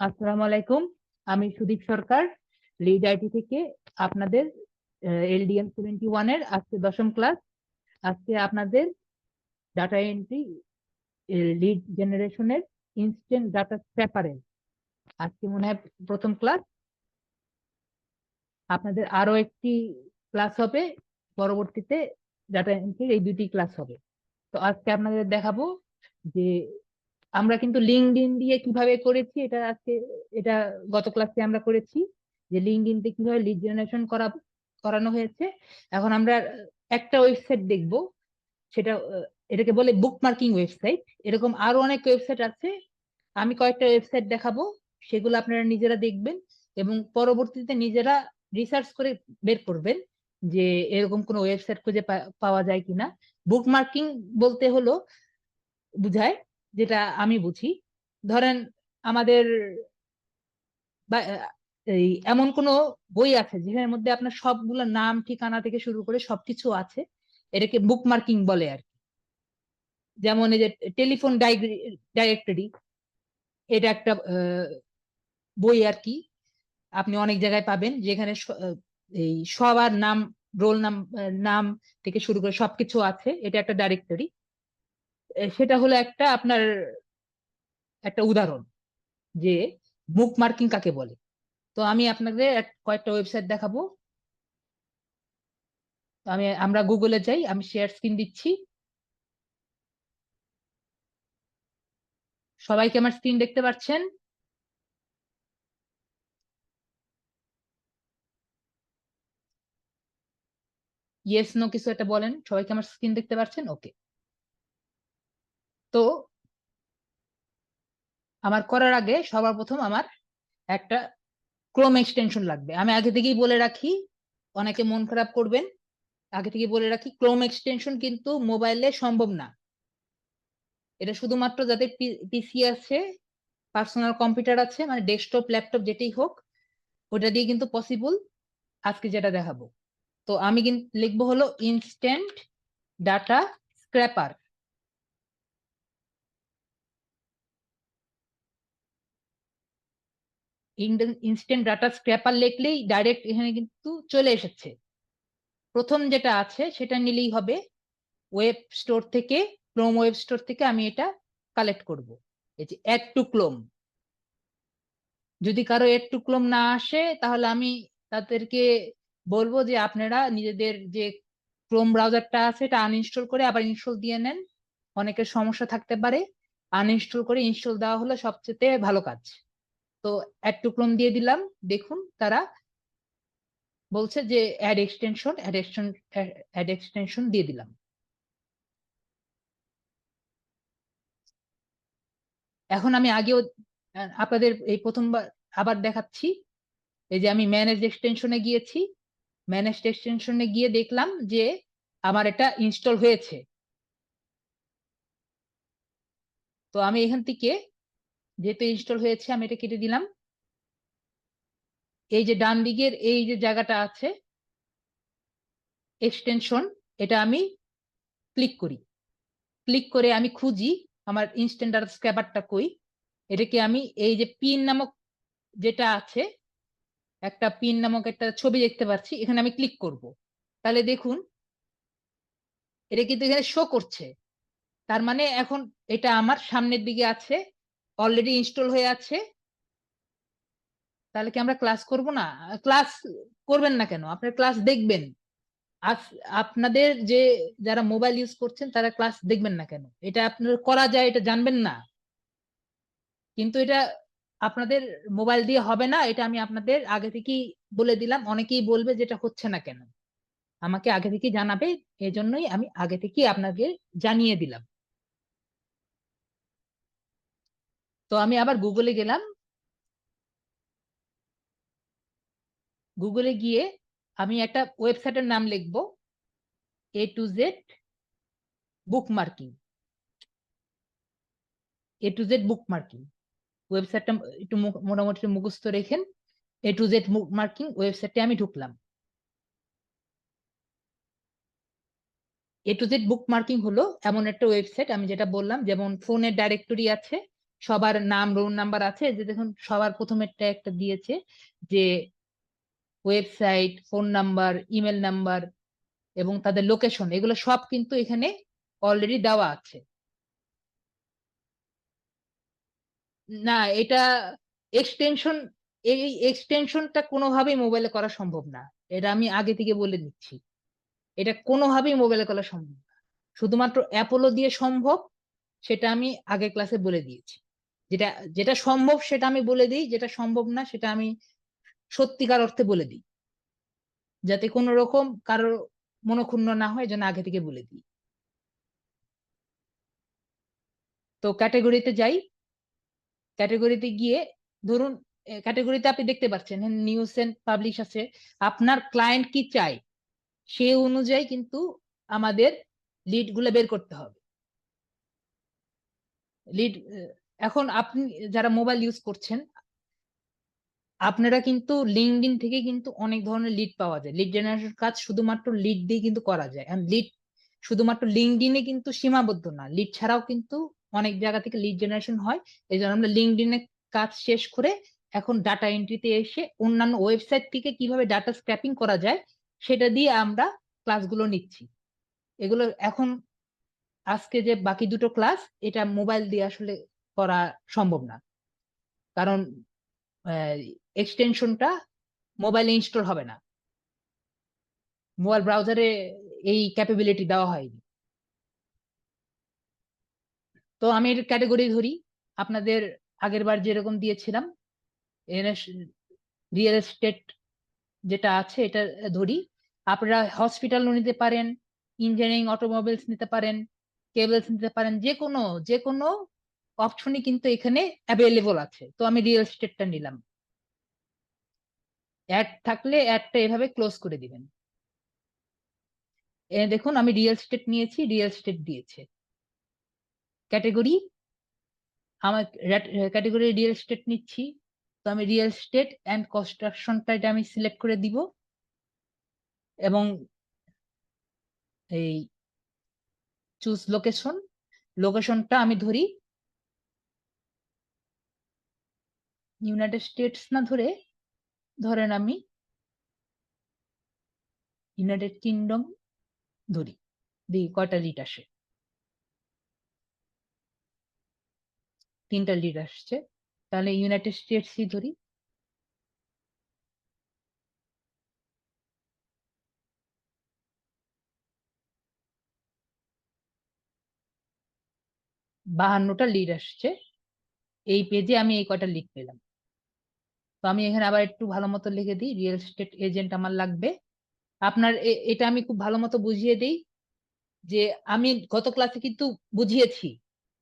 আসসালামু আলাইকুম। আমি সুদীপ সরকার, লিড আইটি থেকে আপনাদের LDM 71 এর আজকে 10ম ক্লাস। আজকে আপনাদের ডাটা এন্ট্রি লিড জেনারেশনের ইনস্ট্যান্ট ডাটা স্ক্র্যাপারের আজকে মনে হয় প্রথম ক্লাস। আপনাদের আরো একটি ক্লাস হবে পরবর্তীতে, ডাটা এন্ট্রির এই দুটি ক্লাস হবে। তো আজকে আপনাদের দেখাবো যে আমরা কিন্তু লিঙ্কডইন দিয়ে কিভাবে করেছি, এটা গত ক্লাসে আমরা করেছি যে লিঙ্কডইন দিয়ে কিভাবে লিড জেনারেশন করানো হয়েছে। এখন আমরা একটা ওয়েবসাইট দেখব, সেটা এটাকে বলে বুকমার্কিং ওয়েবসাইট। এরকম আরো অনেক ওয়েবসাইট আছে, আমি কয়েকটা ওয়েবসাইট দেখাবো, সেগুলো আপনারা নিজেরা দেখবেন এবং পরবর্তীতে নিজেরা রিসার্চ করে বের করবেন যে এরকম কোনো ওয়েবসাইট খুঁজে পাওয়া যায় কিনা। বুকমার্কিং বলতে হলো বুঝায়, যেটা আমি বুঝি, ধরেন আমাদের এই এমন কোনো বই আছে যেখানের মধ্যে আপনার সবগুলো নাম ঠিকানা থেকে শুরু করে সবকিছু আছে, এটাকে বুকমার্কিং বলে আর কি। যেমন এই যে টেলিফোন ডাইরেক্টরি, এটা একটা বই আর কি, আপনি অনেক জায়গায় পাবেন যেখানে এই সবার নাম, রোল নাম থেকে শুরু করে সবকিছু আছে, এটা একটা ডাইরেক্টরি। সেটা হলো একটা আপনার একটা উদাহরণ যে বুক মার্কিং কাকে বলে। তো আমি আপনাদের কয়েকটা ওয়েবসাইট দেখাবো। তো আমরা গুগলে যাই, আমি শেয়ার স্ক্রিন দিচ্ছি, সবাইকে আমার স্ক্রিন দেখতে পাচ্ছেন? ইয়েস নো কিছু একটা বলেন, সবাইকে আমার স্ক্রিন দেখতে পাচ্ছেন? ওকে। তো আমার করার আগে সবার প্রথম আমার একটা ক্রোম এক্সটেনশন লাগবে। আমি আগে থেকেই বলে রাখি, অনেকে মন খারাপ করবেন, আগে থেকে বলে রাখি ক্রোম এক্সটেনশন কিন্তু মোবাইলে সম্ভব না। এটা শুধুমাত্র যাদের পিসি আছে, পার্সোনাল কম্পিউটার আছে, মানে ডেস্কটপ ল্যাপটপ যেটাই হোক, ওটা দিয়ে কিন্তু পসিবল আজকে যেটা দেখাবো। তো আমি কিন্তু লিখবো হলো instant data scraper. Instant data scraper লিখলেই ডাইরেক্ট এখানে কিন্তু চলে এসেছে। প্রথম যেটা আছে সেটা নিলেই হবে, ওয়েব স্টোর থেকে, ক্রোম ওয়েব স্টোর থেকে আমি এটা কালেক্ট করব। এই যে অ্যাড টু ক্রোম, যদি কারো অ্যাড টু ক্রোম না আসে তাহলে আমি তাদেরকে বলবো যে আপনারা নিজেদের যে ক্রোম ব্রাউজারটা আছে এটা আনইনস্টল করে আবার ইনস্টল দিয়ে নেন। অনেকের সমস্যা থাকতে পারে, আনইনস্টল করে ইনস্টল দেওয়া হলো সবচেয়ে ভালো কাজ। তো অ্যাড টু ক্রোম দিয়ে দিলাম, দেখুন তারা বলছে যে অ্যাড এক্সটেনশন দিয়ে দিলাম। এখন আমি আগেও আপনাদের এই প্রথমবার আবার দেখাচ্ছি। এই যে আমি ম্যানেজ এক্সটেনশনে গিয়েছি, ম্যানেজ এক্সটেনশনে গিয়ে দেখলাম যে আমার এটা ইনস্টল হয়েছে। তো আমি এখান থেকে, যেহেতু ইনস্টল হয়েছে, আমি এটা কেটে দিলাম। এই যে ডান দিকের এই যে জায়গাটা আছে এক্সটেনশন, এটা আমি ক্লিক করি। ক্লিক করে আমি খুঁজি আমার ইনস্ট্যান্ট ডাটা স্ক্র্যাপারটা কই। এটাকে আমি এই যে পিন নামক যেটা আছে, একটা পিন নামক একটা ছবি দেখতে পাচ্ছি, এখানে আমি ক্লিক করব। তাহলে দেখুন এটা কিন্তু এখানে শো করছে, তার মানে এখন এটা আমার সামনের দিকে আছে, অলরেডি ইনস্টল হয়ে আছে। তাহলে কি আমরা ক্লাস করব না? ক্লাস করবেন না কেন? আপনার ক্লাস দেখবেন। আজ আপনাদের যে যারা মোবাইল ইউজ করছেন তারা ক্লাস দেখবেন না কেন? এটা আপনার করা যায়, এটা জানবেন না? কিন্তু এটা আপনাদের মোবাইল দিয়ে হবে না, এটা আমি আপনাদের আগে থেকেই বলে দিলাম। অনেকেই বলবে যেটা হচ্ছে না কেন, আমাকে আগে থেকেই জানাবে, এজন্যই আমি আগে থেকেই আপনাকে জানিয়ে দিলাম। তো আমি আবার গুগলে গেলাম, গুগলে গিয়ে আমি একটা ওয়েবসাইটের নাম লিখবো, A to Z bookmarking. A to Z bookmarking ওয়েবসাইটটা একটু মোটামুটি মুখস্থ রেখেন। A to Z বুকমার্কিং ওয়েবসাইটে আমি ঢুকলাম। A to Z বুকমার্কিং হলো এমন একটা ওয়েবসাইট, আমি যেটা বললাম, যেমন ফোনের ডাইরেক্টরি আছে, সবার নাম রোল নাম্বার আছে, যে দেখুন সবার প্রথমেরটা একটা দিয়েছে যে website, phone number, email number এবং তাদের লোকেশন, এগুলো সব কিন্তু এখানে অলরেডি দেওয়া আছে। না, এটা এক্সটেনশন, এই এক্সটেনশনটা কোনোভাবেই মোবাইলে করা সম্ভব না, এটা আমি আগে থেকে বলে দিচ্ছি। এটা কোনোভাবেই মোবাইলে করা সম্ভব না, শুধুমাত্র অ্যাপোলো দিয়ে সম্ভব, সেটা আমি আগের ক্লাসে বলে দিয়েছি। যেটা যেটা সম্ভব সেটা আমি বলে দিই, যেটা সম্ভব না সেটা আমি সত্যিকার অর্থে বলে দিই, যাতে কোনো রকম কারোর মনক্ষুণ্ণ না হয়, যেন আগে থেকে বলে দিই। তো ক্যাটাগরিতে যাই। ক্যাটাগরিতে গিয়ে ধরুন ক্যাটাগরিতে আপনি দেখতে পাচ্ছেন নিউজ এন্ড পাবলিশ আছে। আপনার ক্লায়েন্ট কি চাই সেই অনুযায়ী কিন্তু আমাদের লিড গুলো বের করতে হবে। লিড, এখন আপনি যারা মোবাইল ইউজ করছেন, আপনারা কিন্তু লিঙ্কডইন থেকে কিন্তু অনেক ধরনের লিড পাওয়া যায়। লিড জেনারেশন কাজ শুধুমাত্র লিড দিয়ে কিন্তু করা যায়। আর লিড শুধুমাত্র লিঙ্কডইনে কিন্তু সীমাবদ্ধ না, লিড ছাড়াও কিন্তু অনেক জায়গা থেকে লিড জেনারেশন হয়। এই জন্য আমরা লিঙ্কডইনে কাজ শেষ করে এখন ডাটা এন্ট্রিতে এসে অন্যান্য ওয়েবসাইট থেকে কিভাবে ডাটা স্ক্র্যাপিং করা যায় সেটা দিয়ে আমরা ক্লাসগুলো নিচ্ছি। এগুলো এখন আজকে যে বাকি দুটো ক্লাস, এটা মোবাইল দিয়ে আসলে করা সম্ভব না, কারণ এক্সটেনশনটা মোবাইলে ইনস্টল হবে না, মোবাইল ব্রাউজারে এই ক্যাপাবিলিটি দেওয়া হয়নি। তো আমি এর ক্যাটাগরি ধরি, আপনাদের আগের বার যেরকম দিয়েছিলাম, রিয়েল এস্টেট যেটা আছে এটা ধরি। আপনারা হসপিটালও নিতে পারেন, ইঞ্জিনিয়ারিং অটোমোবাইলস নিতে পারেন, কেবলস নিতে পারেন, যে কোনো অপশনই কিন্তু এখানে অ্যাভেলেবল আছে। তো আমি রিয়েল এস্টেটটা নিলাম। অ্যাড থাকলে অ্যাডটা এভাবে ক্লোজ করে দিবেন। দেখুন আমি রিয়েল এস্টেট নিয়েছি, রিয়েল এস্টেট দিয়েছে। ক্যাটাগরি আমার ক্যাটাগরি রিয়েল এস্টেট নিচ্ছি, তো আমি রিয়েল এস্টেট অ্যান্ড কনস্ট্রাকশনটা এটা আমি সিলেক্ট করে দিব এবং এই চুজ লোকেশন, লোকেশনটা আমি ধরি ইউনাইটেড স্টেটস না ধরে, ধরেন আমি ইউনাইটেড কিংডম ধরি, দিই কয়টা লিড আসে, 3টা লিড আসছে, তাহলে ইউনাইটেড স্টেটসই ধরি। বাহান্নটা লিড আসছে, এই পেজে আমি এই কয়টা লিড পেলাম। তো আমি এখানে আবার একটু ভালো মতো লিখে দিই, রিয়েল এস্টেট এজেন্ট আমার লাগবে। আপনার এটা আমি খুব ভালো মতো বুঝিয়ে দিই যে আমি গত ক্লাসে কিন্তু বুঝিয়েছি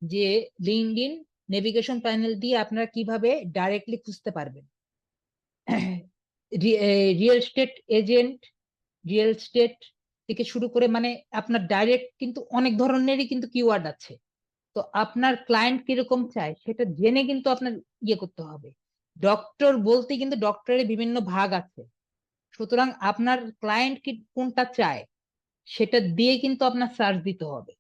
যে লিঙ্কডইন নেভিগেশন প্যানেল দিয়ে আপনারা কিভাবে ডাইরেক্টলি খুঁজতে পারবেন। Real estate agent, real estate থেকে শুরু করে মানে আপনার ডাইরেক্ট কিন্তু অনেক ধরনেরই কিন্তু কিওয়ার্ড আছে। তো আপনার ক্লায়েন্ট কিরকম চায় সেটা জেনে কিন্তু আপনার ইয়ে করতে হবে। ডক্টর বলতে কিন্তু ডক্টরের বিভিন্ন ভাগ আছে, সুতরাং আপনার ক্লায়েন্ট কি কোনটা চায় সেটা দিয়ে কিন্তু আপনার সার্চ দিতে হবে।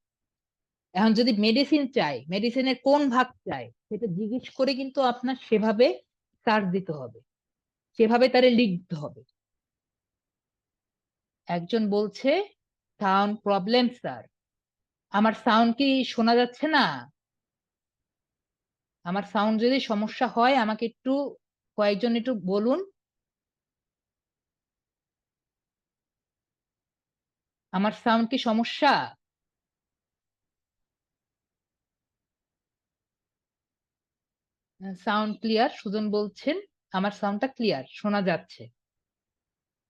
এখন যদি মেডিসিন চাই, মেডিসিনের কোন ভাগ চাই সেটা জিজ্ঞেস করে কিন্তু আপনার সেভাবে সার্চ দিতে হবে, সেভাবে তারে লিখতে হবে। একজন বলছে সাউন্ড প্রবলেম স্যার। আমার সাউন্ড কি শোনা যাচ্ছে না? আমার সাউন্ড যদি সমস্যা হয় আমাকে একটু কয়েকজন একটু বলুন। আমার সাউন্ড কি সমস্যা? সাউন্ড ক্লিয়ার, সুজন বলছেন আমার সাউন্ডটা ক্লিয়ার শোনা যাচ্ছে,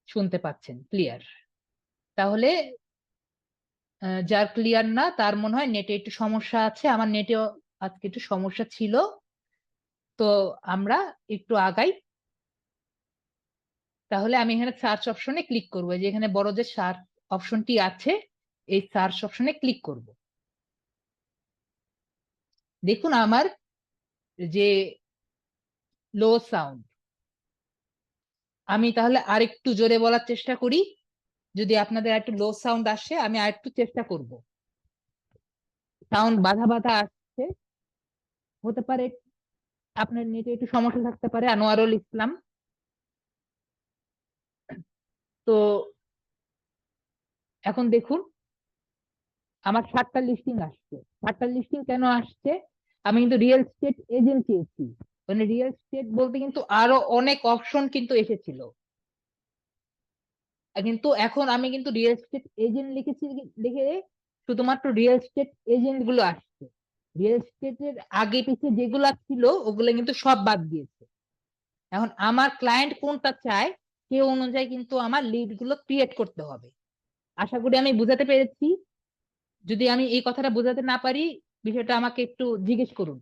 শুনতে পাচ্ছেন ক্লিয়ার। তাহলে যার ক্লিয়ার না তার মনে হয় নেটে একটু সমস্যা আছে, আমার নেটেও আজকে একটু সমস্যা ছিল। তো আমরা একটু আগাই। তাহলে আমি এখানে সার্চ অপশনে ক্লিক করবো, যে এখানে বড় যে সার্চ অপশনটি আছে এই সার্চ অপশনে ক্লিক করব। দেখুন আমার যে লো সাউন্ড, আমি তাহলে আরেকটু জোরে বলার চেষ্টা করি, যদি আপনাদের একটু লো সাউন্ড আসে আমি আরেকটু চেষ্টা করব। সাউন্ড বাধা বাধা আসছে, হতে পারে আপনার নেটে একটু সমস্যা থাকতে পারে। আনোয়ারুল ইসলাম। তো এখন দেখুন আমার 7টা লিস্টিং আসছে। 7টা লিস্টিং কেন আসছে? আমি কিন্তু রিয়েল এস্টেট এজেন্ট চেয়েছি। মানে রিয়েল এস্টেট বলতে কিন্তু আরো অনেক অপশন কিন্তু এসেছিল, কিন্তু এখন আমি কিন্তু রিয়েল এস্টেট এজেন্ট লিখেছি, লিখে শুধুমাত্র রিয়েল এস্টেট এজেন্ট গুলো আসছে। রিয়েল এস্টেটের আগে পিছিয়ে যেগুলা ছিল ওগুলো কিন্তু সব বাদ দিয়েছে। এখন আমার ক্লায়েন্ট কোনটা চায় সে অনুযায়ী কিন্তু আমার লিড গুলো ক্রিয়েট করতে হবে। আশা করি আমি বুঝাতে পেরেছি। যদি আমি এই কথাটা বোঝাতে না পারি, বিষয়টা আমাকে একটু জিজ্ঞেস করুন।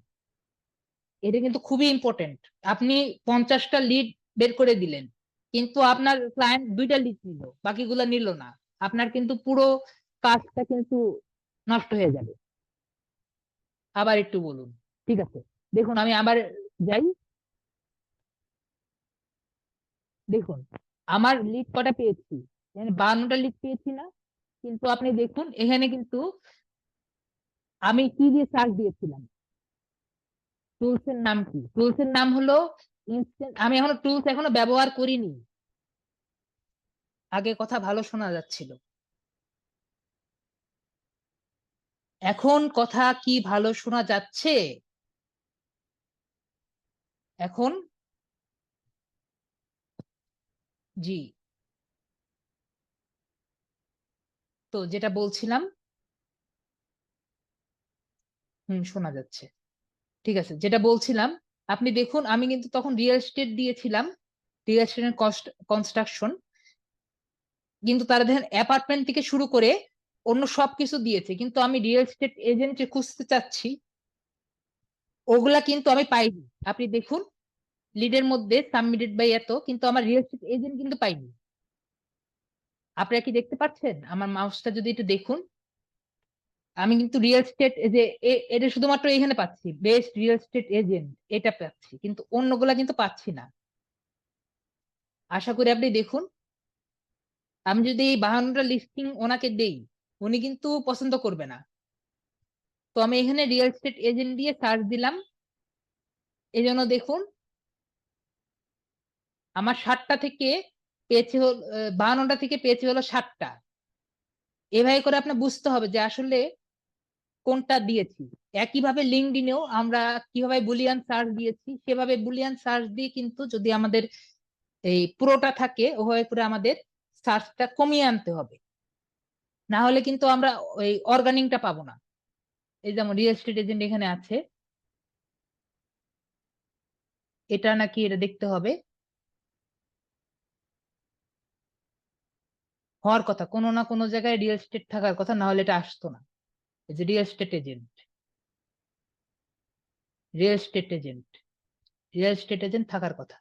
এটা কিন্তু খুবই ইম্পর্টেন্ট। আপনি 50টা লিড বের করে দিলেন, কিন্তু আপনার ক্লায়েন্ট 2টা লিড নিল, বাকিগুলা নিল না। আপনার কিন্তু পুরো কাজটা কিন্তু নষ্ট হয়ে যাবে। আবার একটু বলুন। ঠিক আছে, দেখুন আমি আবার যাই। দেখুন আমার লিড কটা পেয়েছি, মানে 52টা লিড পেয়েছি না? কিন্তু আপনি দেখুন এখানে কিন্তু আমি কি দিয়ে সার্চ দিয়েছিলাম। টুলস এর নাম কি? টুলস এর নাম হলো ইনস্ট্যান্ট। আমি এখনো টুলস এখনো ব্যবহার করিনি। আগে কথা ভালো শোনা যাচ্ছিল, এখন কথা কি ভালো শোনা যাচ্ছে? এখন? জি। তো যেটা বলছিলাম, শোনা যাচ্ছে। ঠিক আছে, যেটা বলছিলাম, আপনি দেখুন আমি কিন্তু তখন রিয়েল এস্টেট দিয়েছিলাম, রিয়েল এস্টেটের কনস্ট্রাকশন। কিন্তু তারা দেখেন অ্যাপার্টমেন্ট থেকে শুরু করে অন্য সবকিছু দিয়েছে, কিন্তু আমি রিয়েল এস্টেট এজেন্ট খুঁজতে চাচ্ছি, ওগুলা কিন্তু আমি পাইনি। আপনি দেখুন লিডের মধ্যে সাবমিটেড বাই এত, কিন্তু আমার রিয়েল এস্টেট এজেন্ট কিন্তু পাইনি। আপনারা কি দেখতে পাচ্ছেন? আমার মাউসটা যদি একটু দেখুন, আমি কিন্তু রিয়েল এস্টেট যে এটা শুধুমাত্র এখানে পাচ্ছি, বেস্ট রিয়েল এস্টেট এজেন্ট এটা পাচ্ছি, কিন্তু অন্যগুলা কিন্তু পাচ্ছি না। আশা করি আপনি দেখুন, আমি যদি এই 52টা লিস্টিং ওনাকে দেই, উনি কিন্তু পছন্দ করবে না। তো আমি এখানে রিয়েল এস্টেট এজেন্ট দিয়ে সার্চ দিলাম, এই জন্য দেখুন আমার 60টা থেকে পেয়েছে হল 52টা থেকে পেয়েছে হলো 60টা। এভাবে করে আপনার বুঝতে হবে যে আসলে কোনটা দিয়েছি। একইভাবে লিঙ্কডইনেও আমরা কিভাবে বুলিয়ান সার্চ দিয়েছি, সেভাবে বুলিয়ান সার্চ দিয়ে কিন্তু যদি আমাদের এই পুরোটা থাকে ওভাবে করে আমাদের সার্চটা কমিয়ে আনতে হবে, না হলে কিন্তু আমরা ওই অর্গানিকটা পাবো না। এই যেমন রিয়েল এস্টেট এজেন্ট এখানে আছে, এটা নাকি এটা দেখতে হবে, হওয়ার কথা কোনো না কোনো জায়গায় রিয়েল এস্টেট থাকার কথা, না হলে এটা আসতো না। এই যে real estate agent, real estate agent, real estate agent থাকার কথা।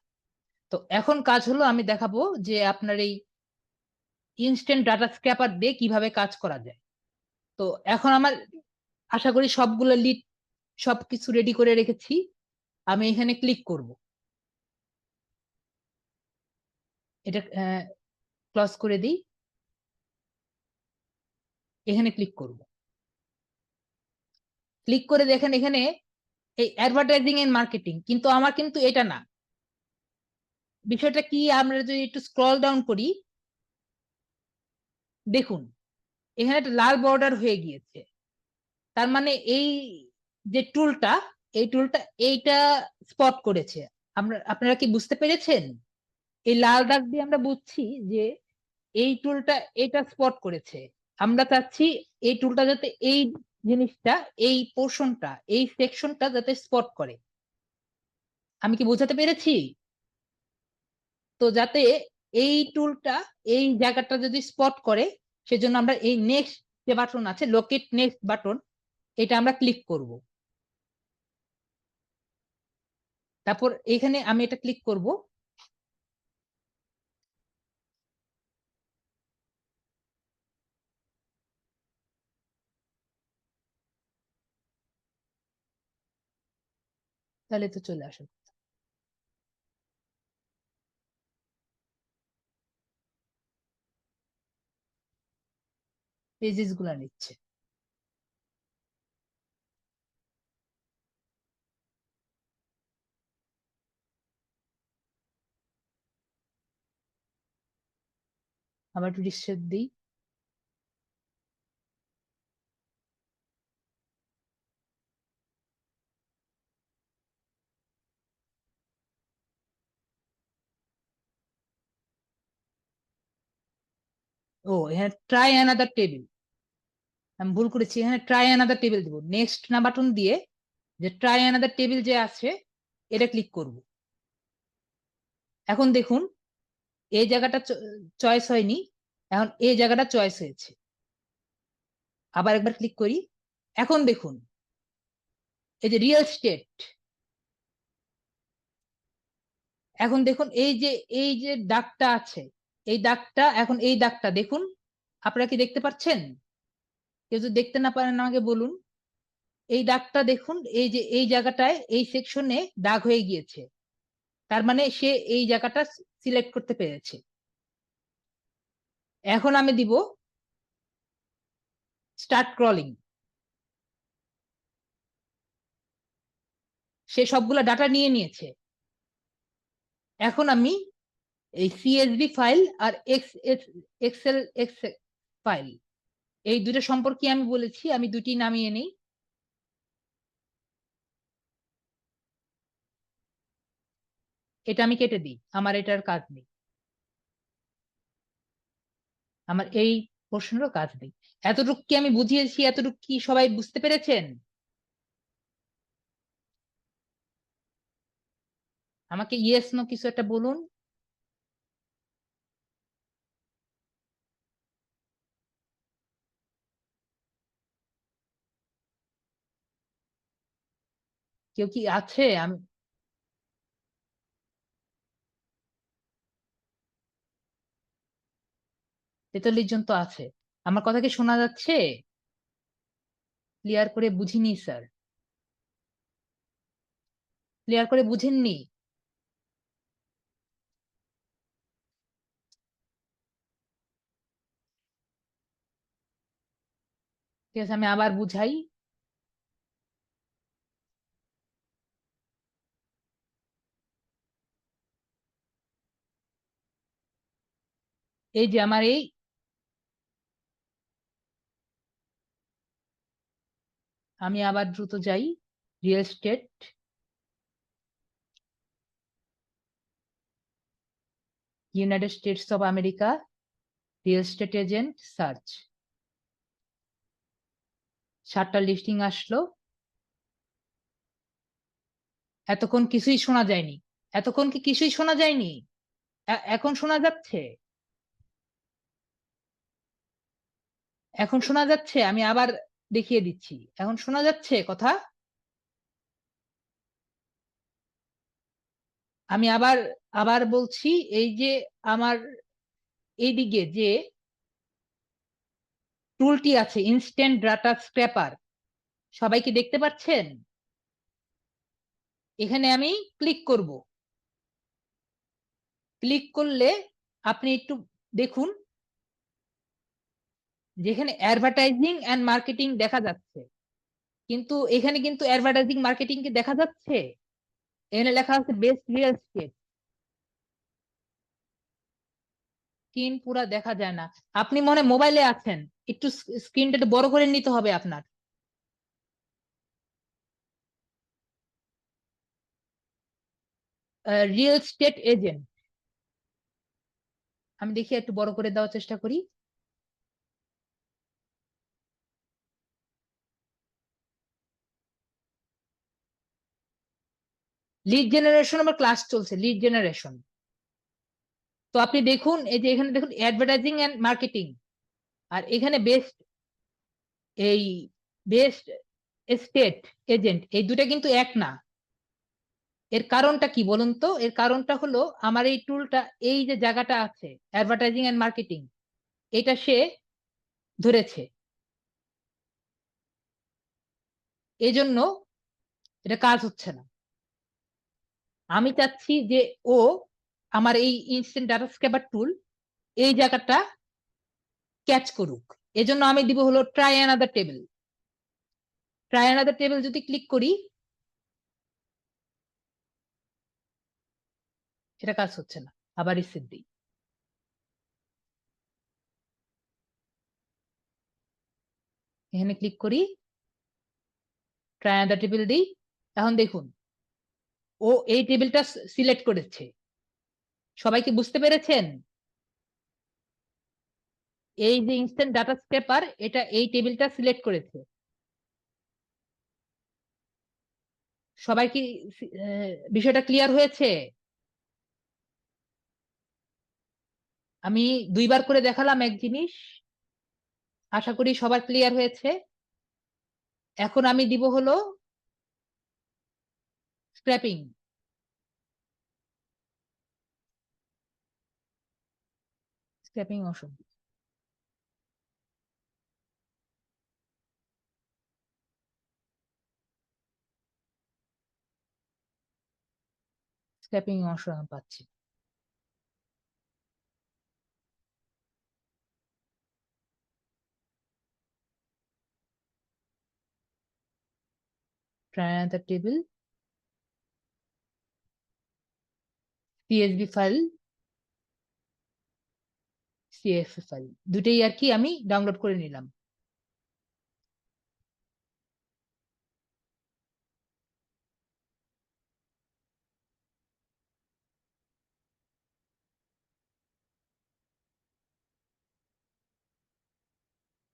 তো এখন কাজ হলো আমি দেখাবো যে আপনার এই ইনস্ট্যান্ট ডাটা স্ক্র্যাপার দিয়ে কিভাবে কাজ করা যায়। তো এখন আমার আশা করি সবগুলো লিড সবকিছু রেডি করে রেখেছি। আমি এখানে ক্লিক করব, এটা ক্লোজ করে দিই, এখানে ক্লিক করব। ক্লিক করে দেখেন এখানে এই অ্যাডভার্টাইজিং এন্ড মার্কেটিং, কিন্তু আমার কিন্তু এটা না। বিষয়টা কি, আমরা যদি একটু স্ক্রল ডাউন করি, দেখুন এখানে একটা লাল বর্ডার হয়ে গিয়েছে। তার মানে এই যে টুলটা, এই টুলটা এইটা স্পট করেছে। আপনারা কি বুঝতে পেরেছেন? এই লাল দাগ দিয়ে আমরা বুঝছি যে এই টুলটা এটা স্পট করেছে। আমরা চাচ্ছি এই টুলটা যাতে এই জিনিসটা, এই পোর্শনটা, এই সেকশনটা যাতে স্পট করে। আমি কি বোঝাতে পেরেছি? তো যাতে এই টুলটা এই জায়গাটা যদি স্পট করে, সেজন্য আমরা এই নেক্সট যে বাটন আছে, লোকেট নেক্সট বাটন, এটা আমরা ক্লিক করব। তারপর এখানে আমি এটা ক্লিক করব। তাহলে তো চলে আসে, পেজেস গুলা নিচ্ছে। আবার একটু রিসেট দিই। ও এখানে ট্রাই অ্যানাদার টেবিল, আমি ভুল করেছি, এখানে ট্রাই অ্যানাদার টেবিল দিব। নেক্সট না বাটন দিয়ে যে ট্রাই অ্যানাদার টেবিল যে আছে এটা ক্লিক করব। এখন দেখুন এই জায়গাটা চয়েস হয়নি, এখন এই জায়গাটা চয়েস হয়েছে। আবার একবার ক্লিক করি। এখন দেখুন এই যে রিয়েল স্টেট, এখন দেখুন এই যে দাগটা আছে, এই দাগটা, এখন এই দাগটা দেখুন, আপনারা কি দেখতে পাচ্ছেন? কেউ যদি দেখতে না পারেন আমাকে বলুন। এই দাগটা দেখুন, এই যে এই জায়গাটায় এই সেকশনে দাগ হয়ে গিয়েছে, তার মানে সে এই জায়গাটা সিলেক্ট করতে পেরেছে। এখন আমি দিব স্টার্ট ক্রলিং, সে সবগুলা ডাটা নিয়ে নিয়েছে। এখন আমি এই সিএসভি ফাইল আর এক্সেল ফাইল, এই দুটো সম্পর্কে আমি বলেছি, আমি দুটি নামিয়ে নিই। এটা আমি কেটে দিই, আমার এটার কাজ নেই, আমার এই প্রশ্নেরও কাজ নেই। এতটুকু কি আমি বুঝিয়েছি? এতটুকু কি সবাই বুঝতে পেরেছেন? আমাকে ইয়েস নো কিছু একটা বলুন। কেউ কি আছে? আমি 43 জন তো আছে। আমার কথা কি শোনা যাচ্ছে? ক্লিয়ার করে বুঝিনি স্যার, ক্লিয়ার করে বুঝেননি? ঠিক আছে, আমি আবার বুঝাই। এই যে আমার এই, আমি আবার দ্রুত যাই। Real estate, United States of America, real estate agent, search. 7টা লিস্টিং আসলো। এতক্ষণ কিছুই শোনা যায়নি, এতক্ষণ কি কিছুই শোনা যায়নি? এখন শোনা যাচ্ছে? এখন শোনা যাচ্ছে? আমি আবার দেখিয়ে দিচ্ছি, এখন শোনা যাচ্ছে কথা? আমি আবার আবার বলছি, এই যে আমার এইদিকে যে টুলটি আছে ইনস্ট্যান্ট ডাটা স্ক্র্যাপার, সবাই কি দেখতে পাচ্ছেন? এখানে আমি ক্লিক করব। ক্লিক করলে আপনি একটু দেখুন, যেখানে অ্যাডভার্টাইজিং এন্ড মার্কেটিং দেখা যাচ্ছে, কিন্তু এখানে কিন্তু অ্যাডভার্টাইজিং মার্কেটিং কি দেখা যাচ্ছে? এখানে লেখা আছে বেস্ট রিয়েল এস্টেট। স্ক্রিন পুরা দেখা যায় না, আপনি মনে হয় মোবাইলে আছেন, একটু স্ক্রিনটা একটু বড় করে নিতে হবে আপনার। রিয়েল এস্টেট এজেন্ট, আমি দেখি একটু বড় করে দেওয়ার চেষ্টা করি। লিড জেনারেশন আমার ক্লাস চলছে, লিড জেনারেশন। তো আপনি দেখুন, এই যে এখানে দেখুন অ্যাডভার্টাইজিং এন্ড মার্কেটিং, আর এখানে বেস্ট, এই বেস্ট এস্টেট এজেন্ট, এই দুটা কিন্তু এক না। এর কারণটা কি বলুন তো? এর কারণটা হলো আমার এই টুলটা, এই যে জায়গাটা আছে অ্যাডভার্টাইজিং এন্ড মার্কেটিং, এটা সে ধরেছে, এই জন্য এটা কাজ হচ্ছে না। আমি চাচ্ছি যে ও আমার এই ইনস্ট্যান্ট ডাটা স্ক্র্যাপার টুল এই জায়গাটা ক্যাচ করুক। এজন্য আমি দিব হলো try another table. Try another table যদি ক্লিক করি, এটা কাজ হচ্ছে না। আবার রিসেট দিই। এখানে ক্লিক করি, ট্রাই অন দ্য টেবিল দিই। এখন দেখুন ও এই টেবিলটা সিলেক্ট করেছে। সবাই কি বুঝতে পেরেছেন? এই যে ইনস্ট্যান্ট ডাটা স্ক্র্যাপার, এটা এই টেবিলটা সিলেক্ট করেছে। সবাই কি বিষয়টা ক্লিয়ার হয়েছে? আমি দুইবার করে দেখালাম এক জিনিস, আশা করি সবার ক্লিয়ার হয়েছে। এখন আমি দিব হলো scraping. Scraping option, scraping option পাচ্ছি। Try on the table, CSV file, CSV file দুটেই আর কি আমি ডাউনলোড করে নিলাম।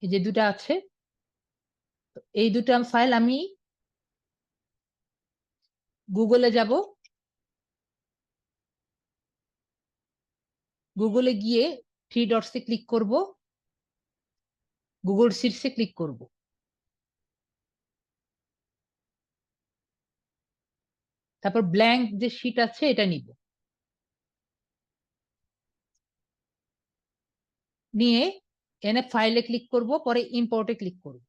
এই যে দুটা আছে, এই দুটা ফাইল আমি গুগলে যাব, গুগলে গিয়ে থ্রি ডটসে ক্লিক করব, গুগল শিটসে ক্লিক করব। তারপর ব্ল্যাঙ্ক যে শিট আছে এটা নিব, নিয়ে এনে ফাইলে ক্লিক করব, পরে ইম্পোর্টে ক্লিক করব।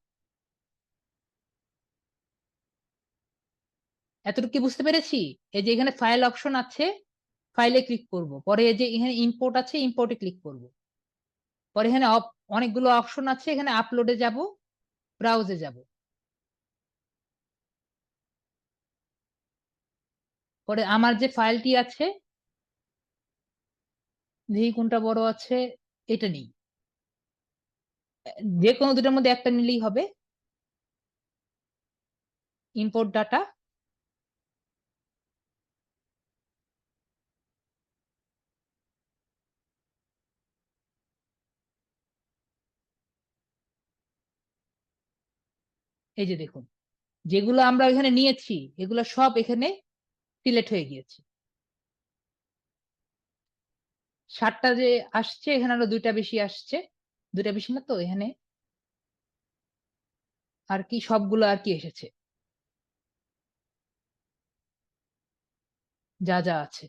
এতটুকু কি বুঝতে পেরেছি? এই যে এখানে ফাইল অপশন আছে, ফাইলে ক্লিক করব, পরে এই যে এখানে ইম্পোর্ট আছে, ইম্পোর্টে ক্লিক করব। পরে এখানে অনেকগুলো অপশন আছে, এখানে আপলোডে যাব, ব্রাউজে যাব। পরে আমার যে ফাইলটি আছে, দেখি কোনটা বড় আছে, এটা নেই, যে কোনো দুটোর মধ্যে একটা নিলেই হবে। ইম্পোর্ট ডাটা, এই যে দেখুন যেগুলো আমরা এখানে নিয়েছি এগুলো সব এখানে সিলেক্ট হয়ে গিয়েছে। 7টা যে আসছে, এখানে আরো দুইটা বেশি আসছে, দুইটা বেশি না তো এখানে আর কি সবগুলো আর কি এসেছে, যা যা আছে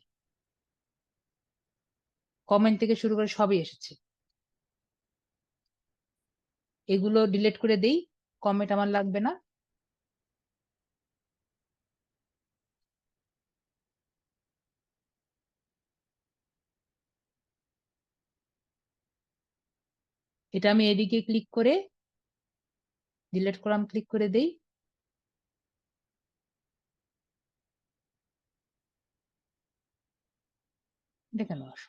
কমেন্ট থেকে শুরু করে সবই এসেছে। এগুলো ডিলিট করে দেই, কমেন্ট আমার লাগবে না। এটা আমি এদিকে ক্লিক করে ডিলিট করলাম, ক্লিক করে দেই। এটা কেন আসে?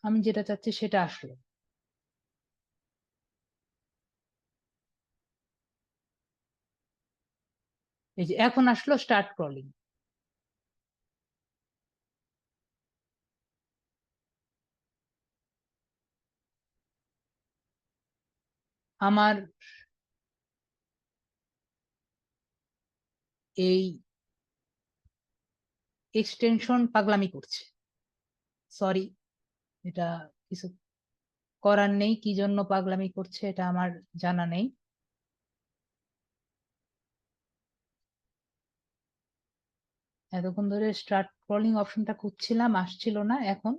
আমি যেটা চাচ্ছি সেটা আসলো। এই যে এখন আসলো স্টার্ট ক্রলিং। আমার এই এক্সটেনশন পাগলামি করছে, সরি, এটা কিছু করার নেই, কি জন্য পাগলামি করছে এটা আমার জানা নেই। এতক্ষণ ধরে স্টার্ট ক্রলিং অপশনটা খুঁজছিলাম, আসছিল না, এখন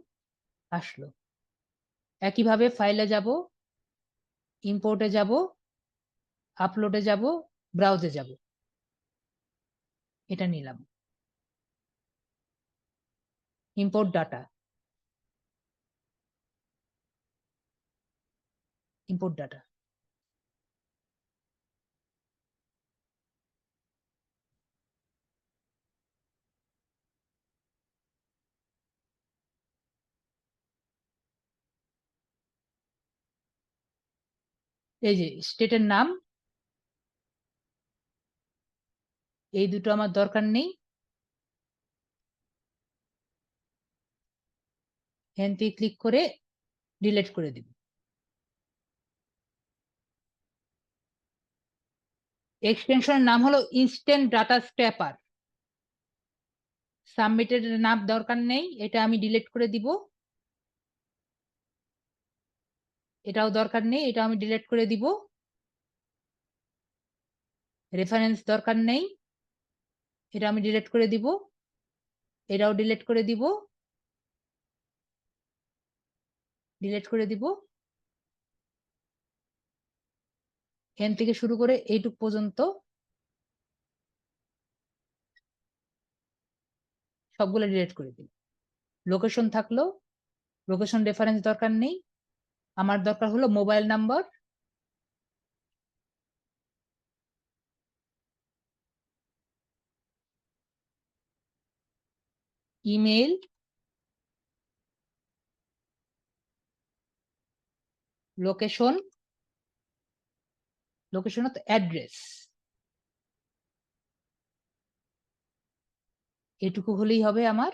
আসলো। একইভাবে ফাইলে যাব, ইম্পোর্টে যাব, আপলোডে যাব, ব্রাউজে যাব, এটা নিলাম। ইম্পোর্ট ডাটা, ইম্পোর্ট ডাটা, এই যে স্টেটের নাম, এই দুটো আমার দরকার নেই। এখান থেকে ক্লিক করে ডিলিট করে দিব। এক্সটেনশনের নাম হলো ইনস্ট্যান্ট ডাটা স্ক্র্যাপার। সাবমিটের নাম দরকার নেই, এটা আমি ডিলিট করে দিব। এটাও দরকার নেই, এটা আমি ডিলিট করে দিব। রেফারেন্স দরকার নেই, এটা আমি ডিলিট করে দিব। এটাও ডিলিট করে দিব, ডিলিট করে দিব। এখান থেকে শুরু করে এইটুক পর্যন্ত সবগুলো ডিলিট করে দিই। লোকেশন থাকলো, লোকেশন রেফারেন্স দরকার নেই। আমার দরকার হলো mobile number, email, location, location address. এটুকু হলেই হবে আমার।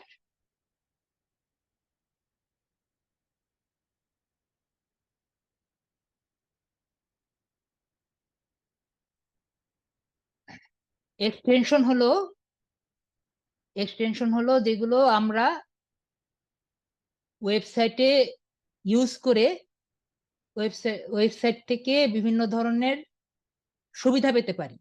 এক্সটেনশন হলো, এক্সটেনশন হলো যেগুলো আমরা ওয়েবসাইটে ইউজ করে ওয়েবসাইট থেকে বিভিন্ন ধরনের সুবিধা পেতে পারি,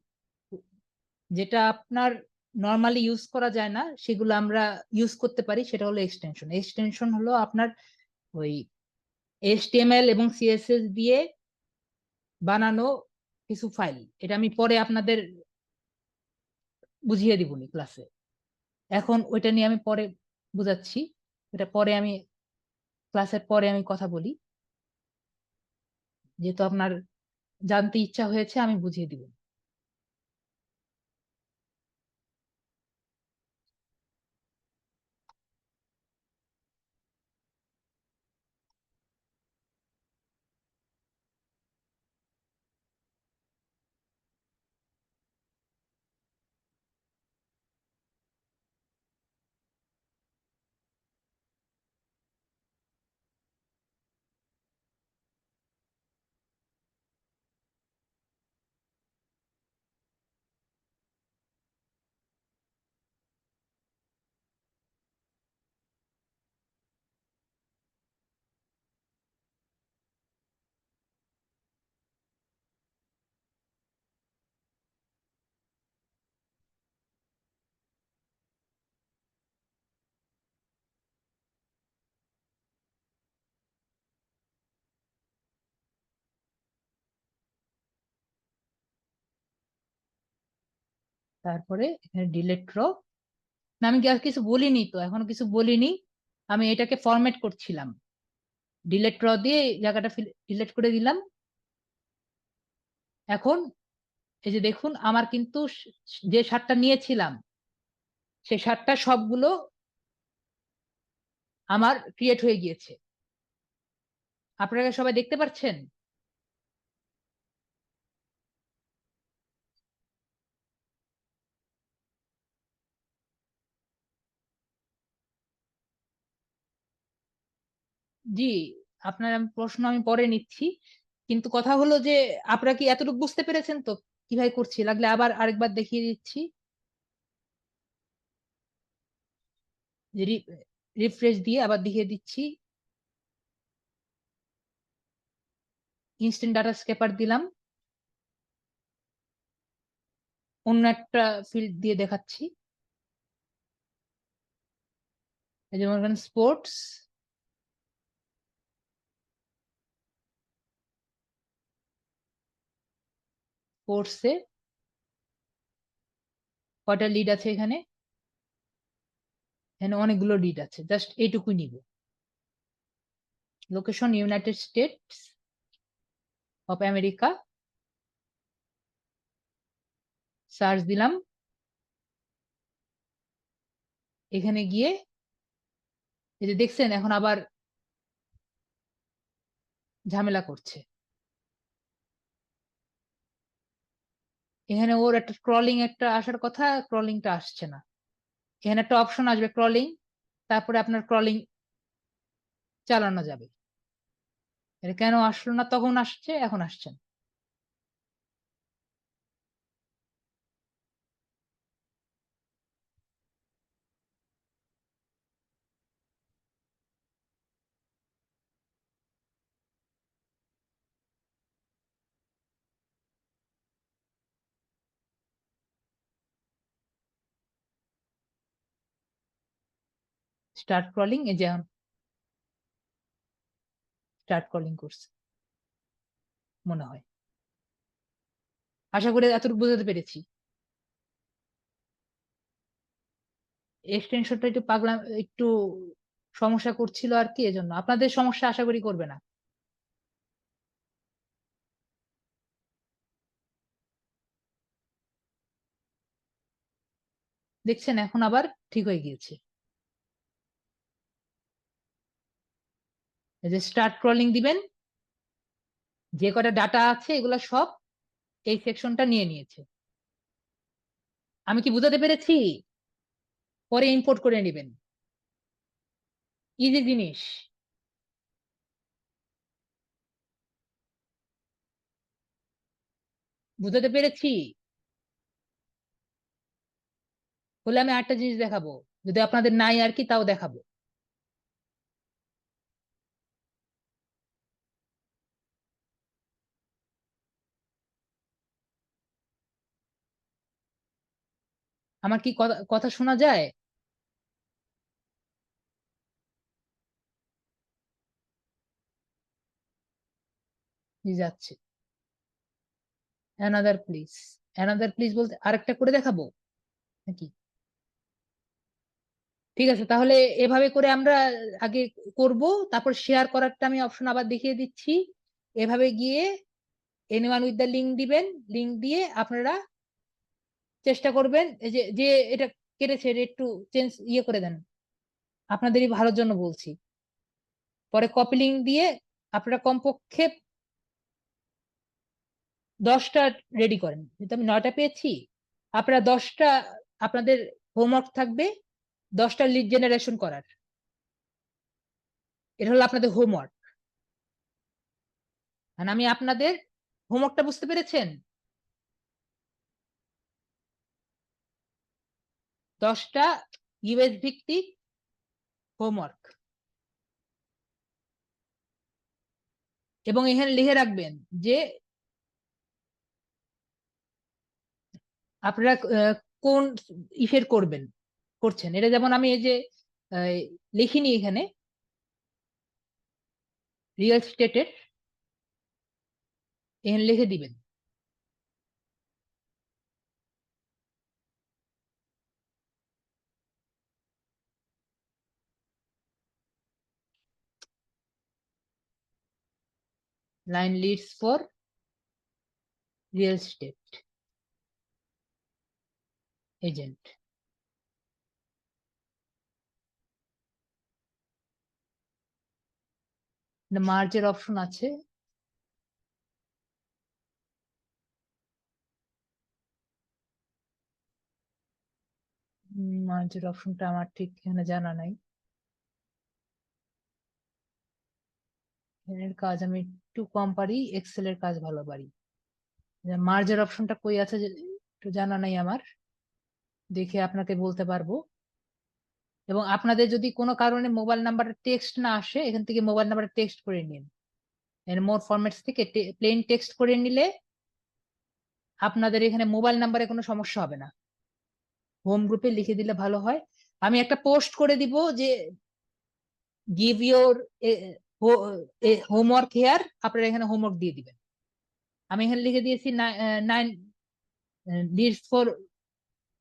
যেটা আপনার নর্মালি ইউজ করা যায় না, সেগুলো আমরা ইউজ করতে পারি, সেটা হলো এক্সটেনশন। এক্সটেনশন হলো আপনার ওই এইচটিএমএল এবং সিএসএস দিয়ে বানানো কিছু ফাইল। এটা আমি পরে আপনাদের বুঝিয়ে দিবনি ক্লাসে, এখন ওইটা নিয়ে আমি পরে বুঝাচ্ছি। এটা পরে আমি ক্লাসের পরে আমি কথা বলি, যেহেতু আপনার জানতে ইচ্ছা হয়েছে আমি বুঝিয়ে দিব। তারপরে এখানে ডিলেট র, না আমি আর কিছু বলিনি তো, এখনো কিছু বলিনি। আমি এটাকে ফরম্যাট করছিলাম, ডিলেট র দিয়ে এই জায়গাটা ডিলেট করে দিলাম। এখন এই যে দেখুন, আমার কিন্তু যে সারটা নিয়েছিলাম সেই সারটা সবগুলো আমার ক্রিয়েট হয়ে গিয়েছে। আপনারা সবাই দেখতে পাচ্ছেন? জি, আপনার প্রশ্ন আমি পরে নিচ্ছি, কিন্তু কথা হলো যে আপনারা কি এতটুকু বুঝতে পেরেছেন তো কিভাবে করছি? লাগলে আবার আরেকবার দেখিয়ে দিচ্ছি। যে রিফ্রেশ দিয়ে আবার দেখিয়ে দিচ্ছি। ইনস্ট্যান্ট ডাটা স্ক্র্যাপার দিলাম, অন্য একটা ফিল্ড দিয়ে দেখাচ্ছি। এই যেমন স্পোর্টস, স্পোর্টসে কয়টা লিড আছে এখানে? এখানে অনেকগুলো লিড আছে, জাস্ট এইটুকুই নিব। Location United States of America, search দিলাম। এখানে গিয়ে এই যে দেখছেন এখন আবার ঝামেলা করছে। এখানে ওর একটা ক্রলিং একটা আসার কথা, ক্রলিংটা আসছে না। এখানে একটা অপশন আসবে ক্রলিং, তারপরে আপনার ক্রলিং চালানো যাবে। এটা কেন আসলো না, তখন আসছে, এখন আসছে না। স্টার্ট ক্রলিং, এই যে স্টার্ট ক্রলিং করছে মনে হয়। আশা করি এতটুকু বোঝাতে পেরেছি। এক্সটেনশনটা একটু পাগলাম, একটু সমস্যা করছিল আর কি, এজন্য। আপনাদের সমস্যা আশা করি করবে না। দেখছেন এখন আবার ঠিক হয়ে গিয়েছে। এই যে স্টার্ট ক্রলিং দিবেন, যে কটা ডাটা আছে এগুলা সব এই সেকশনটা নিয়ে নিয়েছে। আমি কি বুঝাতে পেরেছি? পরে ইম্পোর্ট করে নেবেন, ইজি জিনিস। বুঝাতে পেরেছি? বলে আমি আরেকটা জিনিস দেখাবো, যদি আপনাদের নাই আর কি, তাও দেখাবো। আমার কি কথা কথা শোনা যায়? জি, যাচ্ছে। Another please. অ্যানাদার প্লিজ বলতে আরেকটা করে দেখাবো নাকি? ঠিক আছে, তাহলে এভাবে করে আমরা আগে করব, তারপর শেয়ার করারটা আমি অপশন আবার দেখিয়ে দিচ্ছি। এভাবে গিয়ে এনিওয়ান উইথ দ্য লিঙ্ক দিবেন, লিঙ্ক দিয়ে আপনারা চেষ্টা করবেন। এই যে যে এটা কেটেছে এটা একটু চেঞ্জ করে দেন, আপনাদেরই ভালোর জন্য বলছি। পরে কপি লিঙ্ক দিয়ে আপনারা কমপক্ষে 10টা রেডি করেন, যেহেতু আমি 9টা পেয়েছি। আপনারা 10টা, আপনাদের হোমওয়ার্ক থাকবে 10টা লিড জেনারেশন করার। এটা হলো আপনাদের হোমওয়ার্ক। মানে আমি আপনাদের হোমওয়ার্কটা বুঝতে পেরেছেন? 10টা ইউএস ভিত্তিক হোমওয়ার্ক, এবং এখানে লিখে রাখবেন যে আপনারা কোন ইফের করছেন। এটা যেমন আমি এই যে আহ, লিখিনি এখানে রিয়েল স্টেটের, এখানে লিখে দিবেন line leads for real estate agent. মার্জের অপশন আছে। মার্জের অপশনটা আমার ঠিক এখানে জানা নাই। এর কাজ আমি একটু কম পারি, এক্সেল এর কাজ ভালো পারি। মার্জের অপশনটা কই আছে যে একটু জানা নাই আমার, দেখে আপনাকে বলতে পারবো। এবং আপনাদের যদি কোনো কারণে মোবাইল নাম্বারের টেক্সট না আসে, এখান থেকে মোবাইল নাম্বারের টেক্সট করে নিন। এর মোর ফরম্যাটস থেকে প্লেন টেক্সট করে নিলে আপনাদের এখানে মোবাইল নাম্বারে কোনো সমস্যা হবে না। হোম গ্রুপে লিখে দিলে ভালো হয়। আমি একটা পোস্ট করে দিব যে গিভ ইউর হোমওয়ার্ক হেয়ার, আপনারা এখানে হোমওয়ার্ক দিয়ে দিবেন। আমি এখানে লিখে দিয়েছি 9 leads for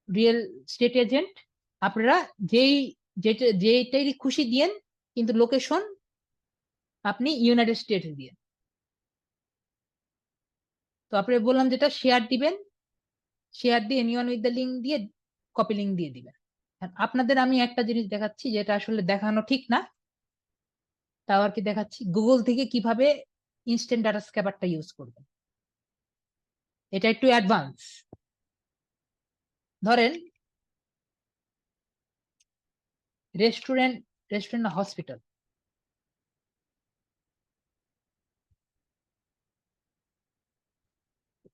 real estate agent. আপনারা যেই যেটাই খুশি দিয়েন, কিন্তু লোকেশন আপনি ইউনাইটেড স্টেটস দিয়ে। তো আপনাকে বললাম যেটা শেয়ার দিবেন, শেয়ার দিয়ে এনিওয়ান উইথ দ্য লিঙ্ক দিয়ে কপি লিঙ্ক দিয়ে দিবেন। আর আপনাদের আমি একটা জিনিস দেখাচ্ছি যেটা আসলে দেখানো ঠিক না, তাও আর কি দেখাচ্ছি। গুগল থেকে কিভাবে ইনস্ট্যান্ট ডাটা স্ক্যাপারটা ইউজ করবেন, এটা একটু অ্যাডভান্স। ধরেন রেস্টুরেন্ট, রেস্টুরেন্ট না হসপিটাল।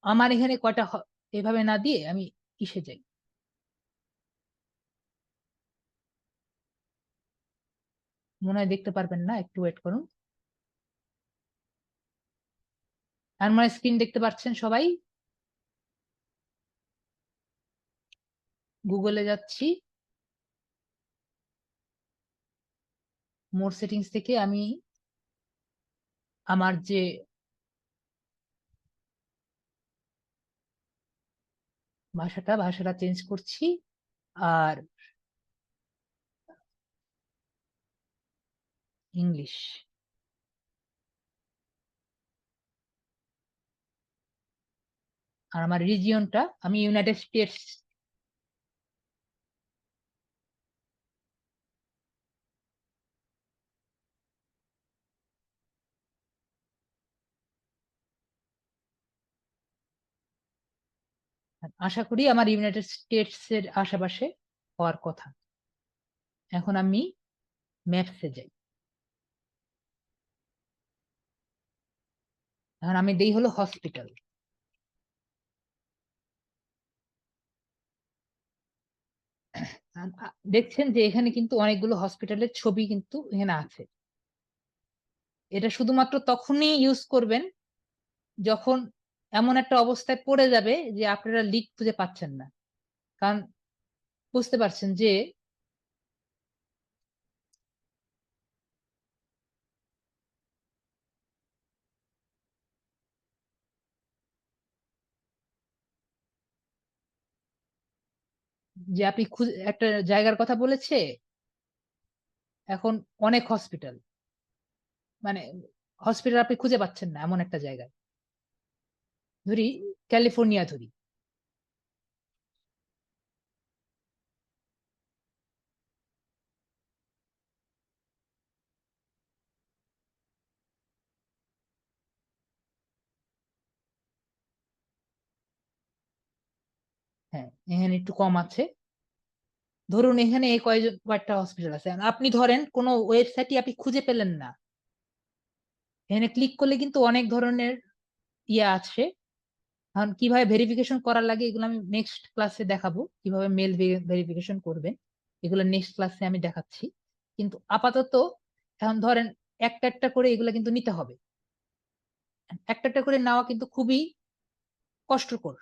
আমার এখানে কয়টা এভাবে না দিয়ে আমি ইসে যাই, মনে হয় দেখতে পারবেন না, একটু ওয়েট করুন। আমার স্ক্রিন দেখতে পাচ্ছেন সবাই? গুগলে যাচ্ছি, মোর সেটিংস থেকে আমি আমার যে ভাষাটা চেঞ্জ করছি। আর ইংলিশ, আর আমার রিজিয়নটা আমি ইউনাইটেড স্টেটস। আশা করি আমার ইউনাইটেড স্টেটস এর আশেপাশে হওয়ার কথা। এখন আমি ম্যাপসে যাই, এখন আমি দেই হলো হসপিটাল। দেখছেন যে এখানে কিন্তু অনেকগুলো হসপিটালের ছবি কিন্তু এখানে আছে। এটা শুধুমাত্র তখনই ইউজ করবেন যখন এমন একটা অবস্থায় পড়ে যাবে যে আপনারা লিক খুঁজে পাচ্ছেন না। কারণ বুঝতে পারছেন যে আপনি একটা জায়গার কথা বলেছে, এখন অনেক হসপিটাল, মানে হসপিটাল আপনি খুঁজে পাচ্ছেন না এমন একটা জায়গায়। ধরি ক্যালিফোর্নিয়া ধরি, হ্যাঁ এখানে একটু কম আছে। ধরুন এখানে এই কয়েকটা হসপিটাল আছে, আপনি ধরেন কোনো ওয়েবসাইটই আপনি খুঁজে পেলেন না, এখানে ক্লিক করলে কিন্তু অনেক ধরনের ইয়ে আছে। এখন কিভাবে ভেরিফিকেশন করার লাগে এগুলো আমি নেক্সট ক্লাসে দেখাবো, কিভাবে মেল ভেরিফিকেশন করবেন এগুলো নেক্সট ক্লাসে আমি দেখাচ্ছি। কিন্তু আপাতত এখন ধরেন একটা একটা করে এগুলো কিন্তু নিতে হবে। একটা একটা করে নেওয়া কিন্তু খুবই কষ্টকর,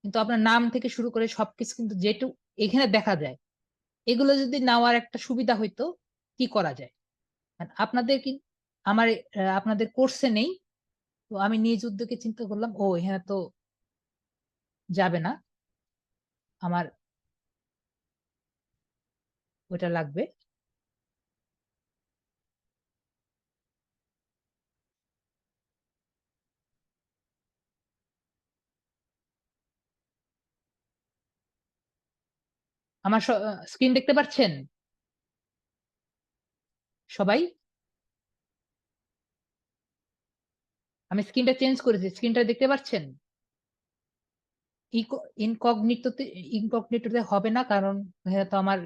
কিন্তু আপনার নাম থেকে শুরু করে সবকিছু কিন্তু যেটুকু এখানে দেখা যায়, এগুলো যদি নেওয়ার একটা সুবিধা হইতো, কি করা যায়। আর আপনাদের কি, আমার আপনাদের কোর্সে নেই, তো আমি নিজ উদ্যোগে চিন্তা করলাম ও এখানে তো যাবে না, আমার ওইটা লাগবে। আমার স্ক্রিন দেখতে পাচ্ছেন সবাই? আমি স্ক্রিনটা চেঞ্জ করেছি, স্ক্রিনটা দেখতে পাচ্ছেন? ইনকগনিটোতে, ইনকগনিটোতে হবে না, কারণ এখানে তো আমার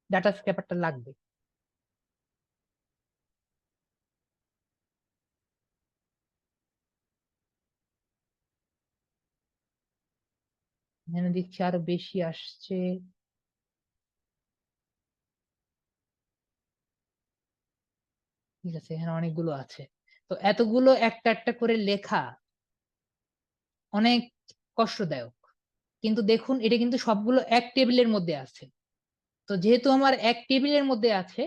ডাটা স্ক্যাপারটা লাগবে। এখানে দেখছি আরো বেশি আসছে। ঠিক আছে, এখানে অনেকগুলো আছে। তো এতগুলো একটা একটা করে লেখা অনেক কষ্টদায়ক। কিন্তু দেখুন এটা কিন্তু সবগুলো এক টেবিলের মধ্যে আছে। তো যেহেতু আমার এক টেবিলের মধ্যে আছে,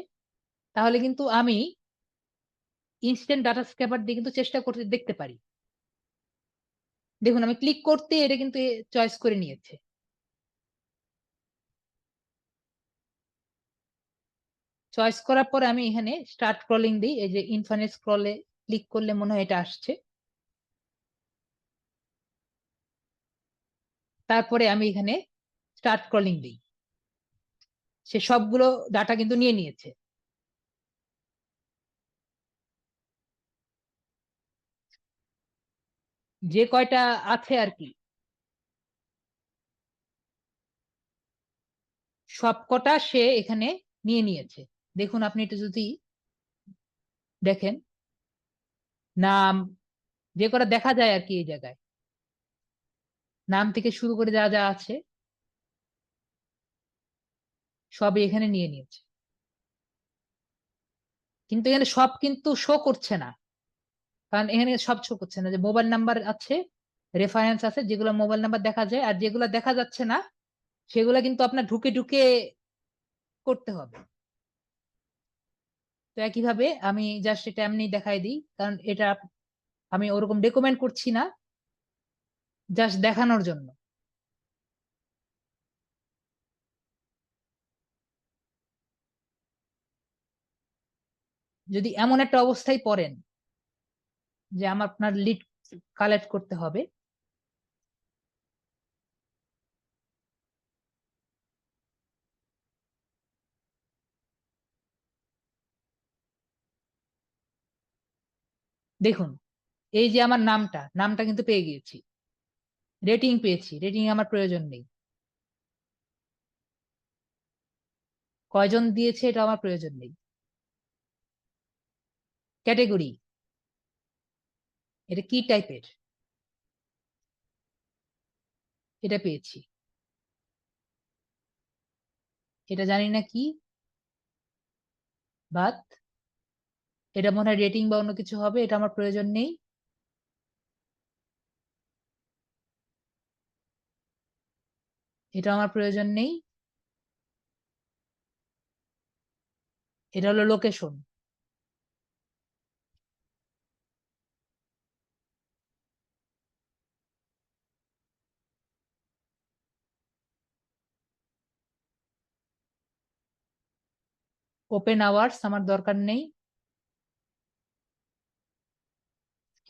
তাহলে কিন্তু আমি ইনস্ট্যান্ট ডাটা স্ক্যাপার দিয়ে কিন্তু চেষ্টা করতে দেখতে পারি। দেখুন আমি ক্লিক করতে এটা কিন্তু চয়েস করে নিয়েছে। চয়েস করার পরে আমি এখানে স্টার্ট স্ক্রলিং দিই, এই যে ইনফাইনাইট স্ক্রলে ক্লিক করলে মনে হয় এটা আসছে। তারপরে আমি এখানে স্টার্ট স্ক্রলিং দিই, সে সবগুলো ডাটা কিন্তু নিয়ে নিয়েছে। যে কয়টা আছে আর কি। সবকটা সে এখানে নিয়ে নিয়েছে। দেখুন আপনি এটা যদি দেখেন, নাম যে কটা দেখা যায় আর কি, এই জায়গায় নাম থেকে শুরু করে যা যা আছে সবই এখানে নিয়ে নিয়েছে। কিন্তু এখানে সব কিন্তু শো করছে না, কারণ এখানে সব শো করছে না। যে মোবাইল নাম্বার আছে, রেফারেন্স আছে, যেগুলো মোবাইল নাম্বার দেখা যায়, আর যেগুলো দেখা যাচ্ছে না সেগুলো কিন্তু আপনার ঢুকে ঢুকে করতে হবে। তো একইভাবে আমি জাস্ট এটা এমনি দেখাই দিই, কারণ এটা আমি ওরকম রেকমেন্ড করছি না, জাস্ট দেখানোর জন্য। যদি এমন একটা অবস্থায় পড়েন যে আমার আপনার লিড কালেক্ট করতে হবে, দেখুন এই যে আমার নামটা কিন্তু পেয়ে গিয়েছি, রেটিং পেয়েছি, রেটিং আমার প্রয়োজন নেই, কয়জন দিয়েছে এটা আমার প্রয়োজন নেই। ক্যাটেগরি, এটা কি টাইপের, এটা পেয়েছি। এটা জানি না কি, বাট এটা মনে হয় রেটিং বা অন্য কিছু হবে, এটা আমার প্রয়োজন নেই। এটা আমার প্রয়োজন নেই। এটা হলো লোকেশন। ওপেন আওয়ার্স আমার দরকার নেই।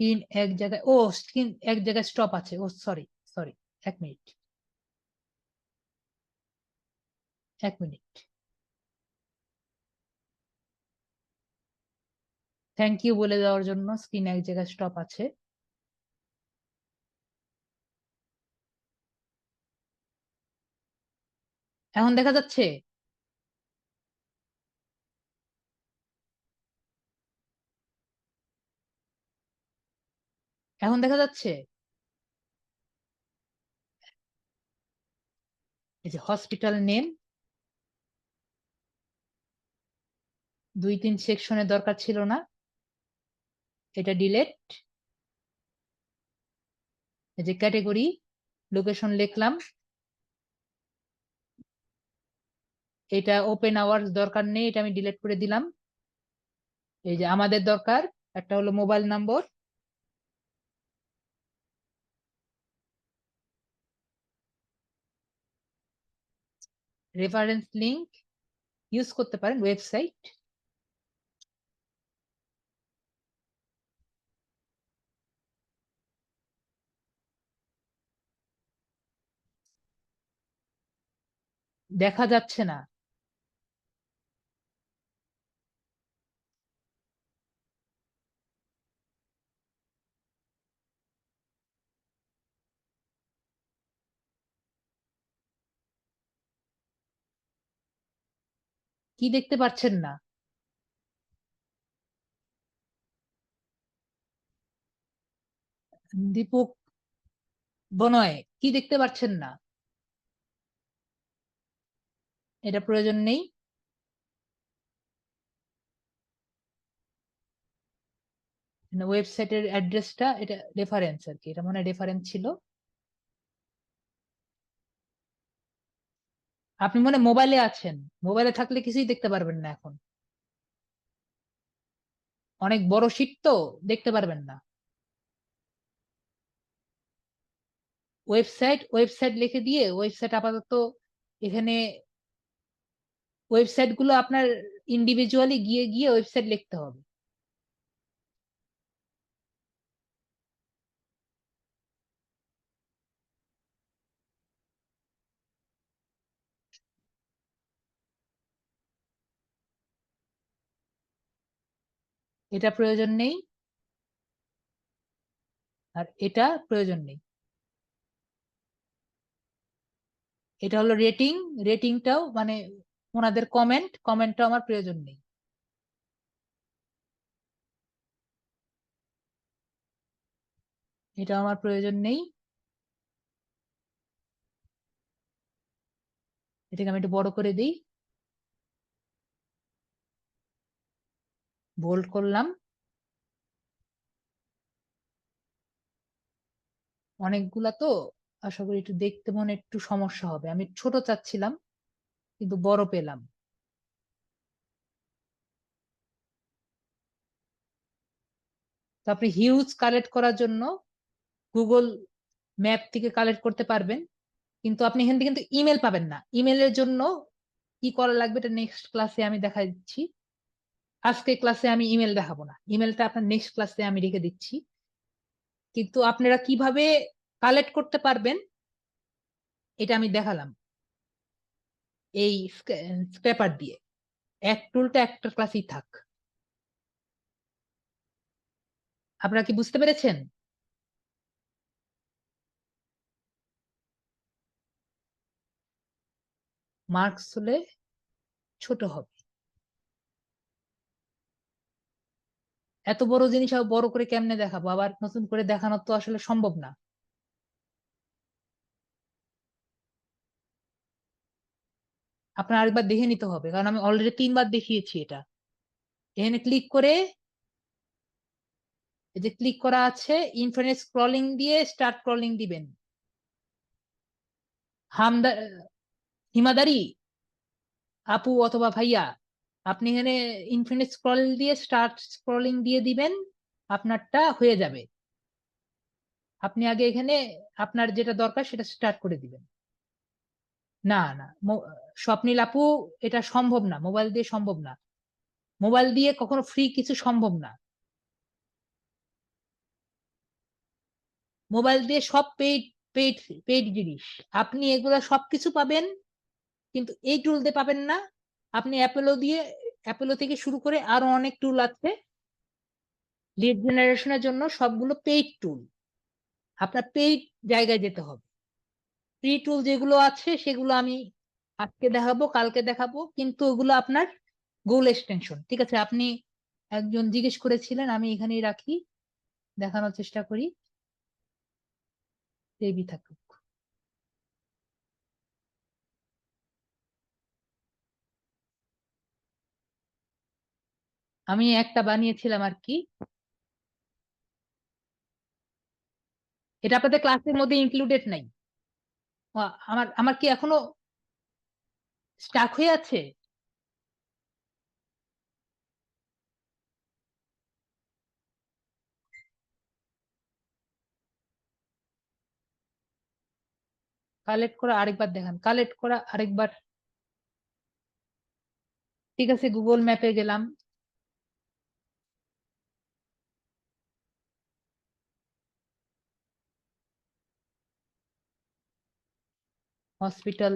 স্ক্রিন এক জায়গায়, ও স্ক্রিন এক জায়গায় স্টপ আছে, oh sorry, sorry, 1 minute, 1 minute. Thank you বলে দেওয়ার জন্য। স্ক্রিন এক জায়গায় স্টপ আছে। এখন দেখা যাচ্ছে? এখন দেখা যাচ্ছে? এই যে হসপিটাল নেম, 2-3 সেকশনের দরকার ছিল না, এটা ডিলেট। এই যে ক্যাটেগরি, লোকেশন লিখলাম, এটা ওপেন আওয়ার্স দরকার নেই, এটা আমি ডিলিট করে দিলাম। এই যে আমাদের দরকার একটা হলো মোবাইল নম্বর, রেফারেন্স লিংক ইউজ করতে পারেন, ওয়েবসাইট। দেখা যাচ্ছে না? কি দেখতে পাচ্ছেন না? দীপক বনয়, কি দেখতে পাচ্ছেন না? এটা প্রয়োজন নেই। ওয়েবসাইটের অ্যাড্রেসটা, এটা রেফারেন্স আর কি, এটা মনে হয় রেফারেন্স ছিল। আপনি মনে হয় মোবাইলে আছেন, মোবাইলে থাকলে কিছুই দেখতে পারবেন না এখন, অনেক বড় শীট তো, দেখতে পারবেন না। ওয়েবসাইট লিখে দিয়ে, ওয়েবসাইট আপাতত এখানে, ওয়েবসাইট গুলো আপনার ইন্ডিভিজুয়ালি গিয়ে গিয়ে ওয়েবসাইট লিখতে হবে। এটা প্রয়োজন নেই, আর এটা প্রয়োজন নেই। এটা হলো রেটিং, রেটিংটাও মানে ওনাদের কমেন্টটাও আমার প্রয়োজন নেই। এটা আমার প্রয়োজন নেই। এটাকে আমি একটু বড় করে দিই, বোল্ড করলাম। অনেকগুলা তো আশা করি একটু দেখতে মনে একটু সমস্যা হবে, আমি ছোট চাচ্ছিলাম কিন্তু বড় পেলাম। তো আপনি হিউজ কালেক্ট করার জন্য গুগল ম্যাপ থেকে কালেক্ট করতে পারবেন, কিন্তু আপনি এখান থেকে কিন্তু ইমেল পাবেন না। ইমেলের জন্য কি করা লাগবে এটা নেক্সট ক্লাসে আমি দেখা দিচ্ছি। আজকে ক্লাসে আমি ইমেল দেখাবো না, ইমেলটা আপনার নেক্সট ক্লাসে আমি রেখে দিচ্ছি। কিন্তু আপনারা কিভাবে কালেক্ট করতে পারবেন এটা আমি দেখালাম এই স্ক্র্যাপার দিয়ে। এক টুলটা একটা ক্লাসেই থাক। আপনারা কি বুঝতে পেরেছেন? মার্কস হলে ছোট হবে। এত বড় জিনিস আবার বড় করে কেমনে দেখাবো, আবার নতুন করে দেখানো তো আসলে সম্ভব না। আপনার আরেকবার দেখে নিতে হবে, কারণ আমি অলরেডি 3 বার দেখিয়েছি এটা। এখানে ক্লিক করে, এই যে ক্লিক করা আছে, ইনফিনিট স্ক্রলিং দিয়ে স্টার্ট স্ক্রলিং দিবেন। হামদা হিমাদারি আপু অথবা ভাইয়া, আপনি এখানে ইনফিনিট স্ক্রল দিয়ে স্টার্ট স্ক্রলিং দিয়ে দিবেন, আপনারটা হয়ে যাবে। আপনি আগে এখানে আপনার যেটা দরকার সেটা স্টার্ট করে দিবেন। না না, স্বপ্নিল আপু, এটা সম্ভব না, মোবাইল দিয়ে সম্ভব না। মোবাইল দিয়ে কখনো ফ্রি কিছু সম্ভব না। মোবাইল দিয়ে সব পেইড, পেইড, পেইড জিনিস। আপনি এগুলা সবকিছু পাবেন কিন্তু এই টুল দিয়ে পাবেন না। আপনি অ্যাপেলো দিয়ে, অ্যাপেলো থেকে শুরু করে আরো অনেক টুল আছে লিড জেনারেশনের জন্য, সবগুলো পেইড টুল। আপনার পেইড জায়গায় যেতে হবে। ফ্রি টুল যেগুলো আছে সেগুলো আমি আজকে দেখাবো, কালকে দেখাবো, কিন্তু ওগুলো আপনার গোল এক্সটেনশন। ঠিক আছে, আপনি একজন জিজ্ঞেস করেছিলেন, আমি এখানেই রাখি, দেখানোর চেষ্টা করি। সেভই থাকুক। আমি একটা বানিয়েছিলাম আর কি, এটা আপনাদের ক্লাসের মধ্যে ইনক্লুডেড নাই। আমার আমার কি এখনো স্টাক হয়ে আছে? কালেক্ট করা আরেকবার দেখান, কালেক্ট করা আরেকবার। ঠিক আছে, গুগল ম্যাপে গেলাম। হসপিটাল,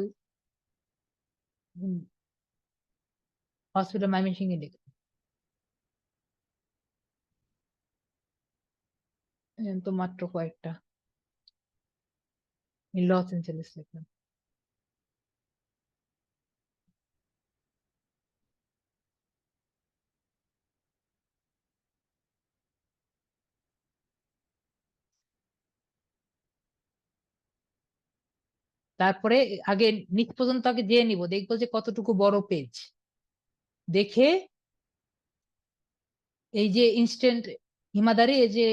হসপিটাল ময়মনসিংহে লিখলাম। তো মাত্র কয়েকটা, লস এঞ্জেলেস লিখলাম। তারপরে আগে নিচ পর্যন্ত আগে যেয়ে নিব, দেখবো যে কতটুকু বড় পেজ। দেখে এই যে ইনস্ট্যান্ট হিমাদারি, এই যে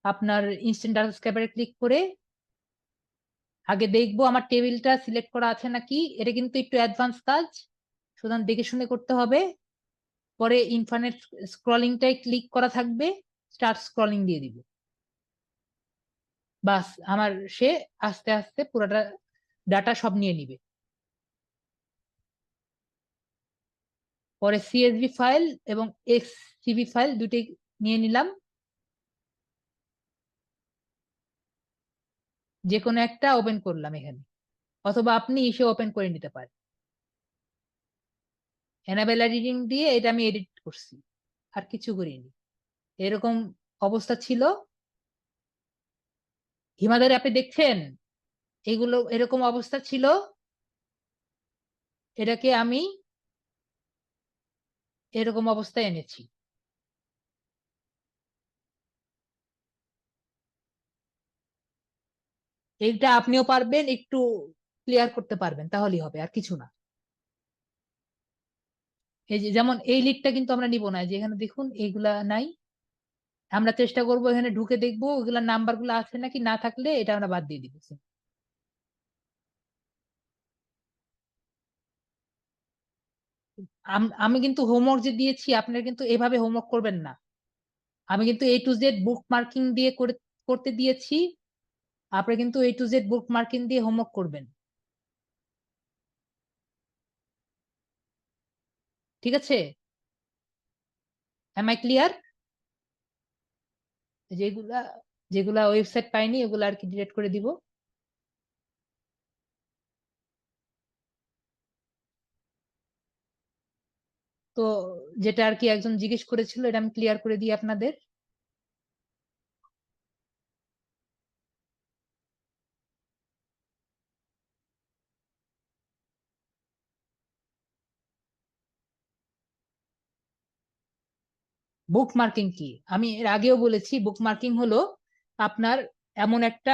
আপনার ইনস্ট্যান্ট ডাটা স্ক্র্যাপারে ক্লিক করে আগে দেখবো আমার টেবিলটা সিলেক্ট করা আছে নাকি। এটা কিন্তু একটু অ্যাডভান্স কাজ, সুতরাং দেখে শুনে করতে হবে। পরে ইনফিনিট স্ক্রলিংটাই ক্লিক করা থাকবে, স্টার্ট স্ক্রলিং দিয়ে দিব। বাস আমার সে আস্তে আস্তে পুরোটা ডাটা সব নিয়ে নিবে। পরে সিএসভি ফাইল এবং এক্সসিভি ফাইল দুটোই নিয়ে নিলাম, যে কোনো একটা ওপেন করলাম এখানে, অথবা আপনি এসে ওপেন করে নিতে পারেন। এনাবেল এডিটিং দিয়ে এটা আমি এডিট করছি, আর কিছু করিনি। এরকম অবস্থা ছিল। হিমালয়ের আপনি দেখছেন এগুলো এরকম অবস্থা ছিল। এটাকে আমি এরকম অবস্থায় এনেছি। এইটা আপনিও পারবেন, একটু ক্লিয়ার করতে পারবেন, তাহলেই হবে, আর কিছু না। এই যে যেমন এই লিডটা কিন্তু আমরা নিব না, যে এখানে দেখুন এইগুলা নাই। আমরা চেষ্টা করব এখানে ঢুকে দেখবো ওইগুলা নাম্বার গুলো আছে নাকি, না থাকলে এটা আমরা বাদ দিয়ে দিব। আমি কিন্তু হোমওয়ার্ক যে দিয়েছি, আপনারা কিন্তু এভাবে হোমওয়ার্ক করবেন না। আমি কিন্তু A to Z bookmarking দিয়ে করতে দিয়েছি। আপনি কিন্তু A to Z bookmarking দিয়ে হোমওয়ার্ক করবেন, ঠিক আছে? Am I clear? যেগুলা যেগুলা ওয়েবসাইট পাইনি ওগুলা আর কি ডিলিট করে দিব। তো যেটা আর কি একজন জিজ্ঞেস করেছিল, এটা আমি ক্লিয়ার করে দিই আপনাদের। বুক মার্কিং কি? আমি এর আগেও বলেছি, বুক মার্কিং হলো আপনার এমন একটা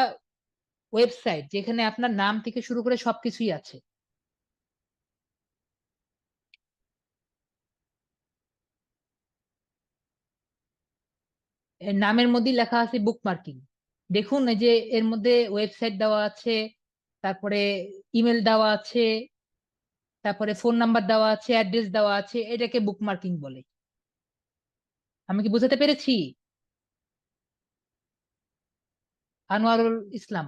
ওয়েবসাইট যেখানে আপনার নাম থেকে শুরু করে সবকিছুই আছে। এর নামের মধ্যেই লেখা আছে বুক মার্কিং। দেখুন এই যে এর মধ্যে ওয়েবসাইট দেওয়া আছে, তারপরে ইমেল দেওয়া আছে, তারপরে ফোন নাম্বার দেওয়া আছে, অ্যাড্রেস দেওয়া আছে, এটাকে বুক মার্কিং বলে। আমি কি বুঝাতে পেরেছি? আনোয়ারুল ইসলাম।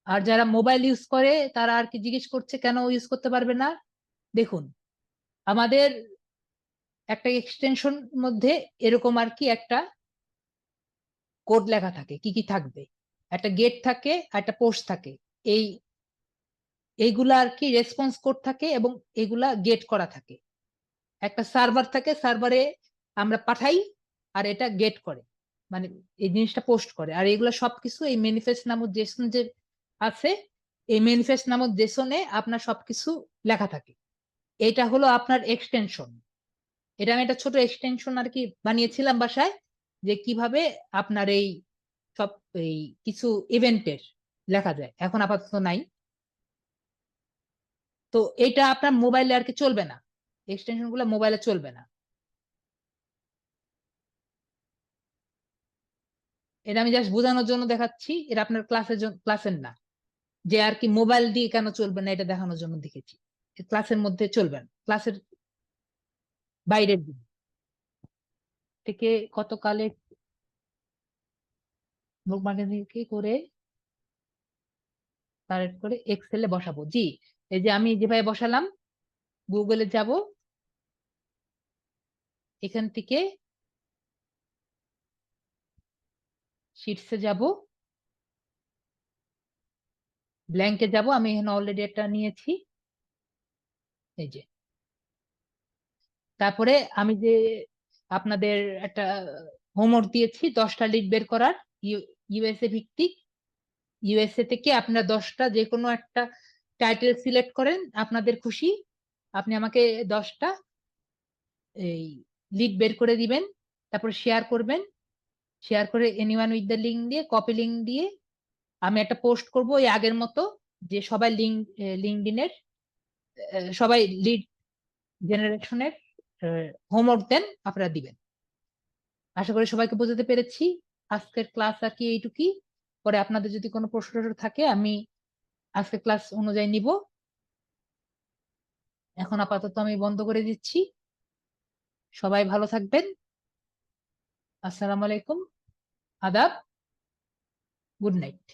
আর যারা মোবাইল ইউজ করে তারা আর কি জিজ্ঞেস করছে কেন ইউজ করতে পারবে না। দেখুন, আমাদের একটা এক্সটেনশন মধ্যে এরকম আর কি একটা কোড লেখা থাকে, কি কি থাকবে। একটা গেট থাকে আর একটা পোস্ট থাকে। এই এইগুলা আর কি রেসপন্স কোড থাকে, এবং এগুলা গেট করা থাকে। একটা সার্ভার থাকে, সার্ভারে আমরা পাঠাই, আর এটা গেট করে, মানে এই জিনিসটা পোস্ট করে। আর এগুলা সবকিছু এই ম্যানিফেস্ট নামক জেসন যে আছে, এই ম্যানিফেস্ট নামক জেসনে আপনার সবকিছু লেখা থাকে। এটা হলো আপনার এক্সটেনশন। এটা আমি একটা ছোট এক্সটেনশন আর কি বানিয়েছিলাম বাসায়, যে কিভাবে আপনার এই সব এই কিছু ইভেন্টের লেখা যায়। এখন আপাতত নাই। তো এটা আপনার মোবাইলে আর কি চলবে না, এক্সটেনশন গুলো মোবাইলে চলবে না। এটা আমি জাস্ট বোঝানোর জন্য দেখাচ্ছি, এটা আপনার ক্লাসের না। যে আর কি মোবাইল দিয়ে কেন চলবে না এটা দেখানোর জন্য দেখেছি। ক্লাসের মধ্যে চলবে না, ক্লাসের বাইরের দিন থেকে কতকালে বুক মার্কেটিং করে কালেক্ট করে এক্সেলে বসাবো। জি, এই যে আমি যেভাবে বসালাম, গুগলে যাব, এখান থেকে শিটসে যাব, ব্ল্যাঙ্কে যাব। আমি এখানে অলরেডি একটা নিয়েছি, এই যে। তারপরে আমি যে আপনাদের একটা হোমওয়ার্ক দিয়েছি 10টা লিড বের করার, ইউএসএ ভিত্তিক। ইউএসএ থেকে আপনারা 10টা যে কোনো একটা টাইটেল সিলেক্ট করেন আপনাদের খুশি। আপনি আমাকে 10টা এই লিড বের করে দিবেন, তারপর শেয়ার করবেন। শেয়ার করে এনিওয়ান উইথ দ্য লিঙ্ক দিয়ে, কপি লিঙ্ক দিয়ে আমি একটা পোস্ট করব এই আগের মতো, যে সবাই লিঙ্কডিনের সবাই লিড জেনারেশনের হোমওয়ার্ক দেন, আপনারা দিবেন। আশা করি সবাইকে বোঝাতে পেরেছি। আজকের ক্লাস আর কি এইটুকুই। পরে আপনাদের যদি কোনো প্রশ্ন টশ্ন থাকে আমি আজকের ক্লাস অনুযায়ী নিব। এখন আপাতত আমি বন্ধ করে দিচ্ছি। সবাই ভালো থাকবেন। আসসালামু আলাইকুম, আদাব, গুড নাইট।